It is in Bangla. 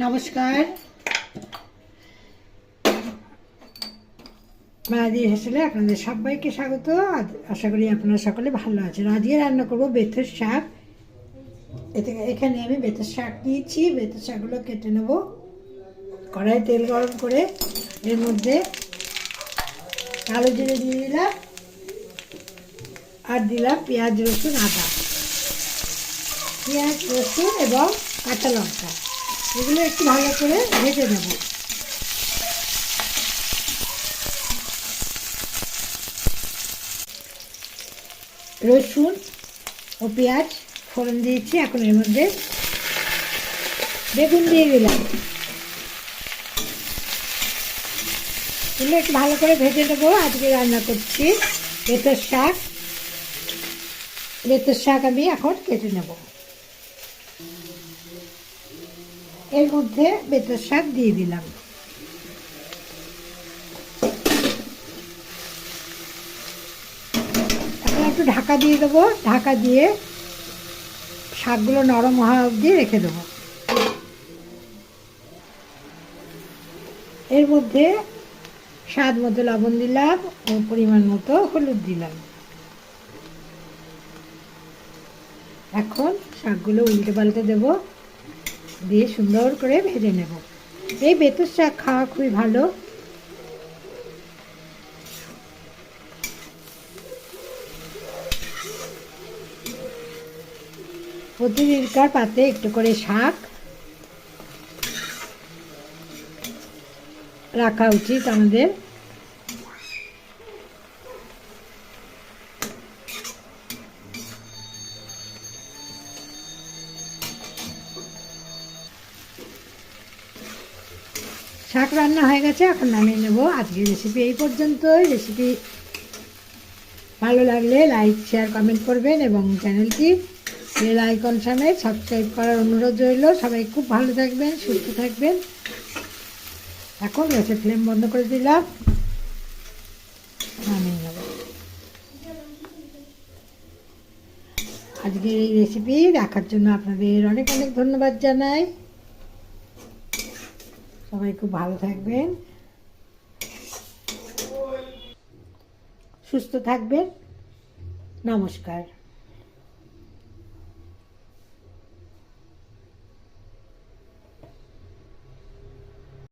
নমস্কার, মায়াদি হোস্টেলে আপনাদের সবাইকে স্বাগত। আশা করি আপনারা সকলে ভালো আছেন। আজকে রান্না করব বেতের শাক। এখানে আমি বেতের শাক নিয়েছি। বেতের শাকগুলো কেটে নেব। কড়াই তেল গরম করে এর মধ্যে কালো জিরে দিয়ে দিলাম, আর দিলাম পেঁয়াজ, রসুন, আদা। পেঁয়াজ, রসুন এবং কাঁচা লঙ্কা এগুলো একটু ভালো করে ভেজে নেব। রসুন ও পেঁয়াজ ফোড়ন দিয়েছি। এখন এর মধ্যে বেগুন দিয়ে দিলাম। এগুলো একটু ভালো করে ভেজে নেবো। আজকে রান্না করছি বেতের শাক। বেতের শাক আমি এখন কেটে নেব। এর মধ্যে বেতের শাক দিয়ে দিলাম। এখন একটু ঢাকা দিয়ে দেবো। ঢাকা দিয়ে শাকগুলো নরম হওয়া অবধি রেখে দেবো। এর মধ্যে স্বাদ মতো লবণ দিলাম ও পরিমাণ মতো হলুদ দিলাম। এখন শাকগুলো উল্টে পাল্টে দেবো, দিয়ে সুন্দর করে ভেজে নেব। এই বেতের শাক খাওয়া খুবই ভালো। প্রতিদিনকার পাতে একটু করে শাক রাখা উচিত আমাদের। শাক রান্না হয়ে গেছে, এখন নামিয়ে নেব। আজকের রেসিপি এই পর্যন্তই। রেসিপি ভালো লাগলে লাইক, শেয়ার, কমেন্ট করবেন এবং চ্যানেলটি বেল আইকন সমেত সাবস্ক্রাইব করার অনুরোধ রইল। সবাই খুব ভালো থাকবেন, সুস্থ থাকবেন। এখন গ্যাসের ফ্লেম বন্ধ করে দিলাম, নামিয়ে নেব। আজকের এই রেসিপি দেখার জন্য আপনাদের অনেক অনেক ধন্যবাদ জানাই। সবাই খুব ভালো থাকবেন, সুস্থ থাকবেন। নমস্কার।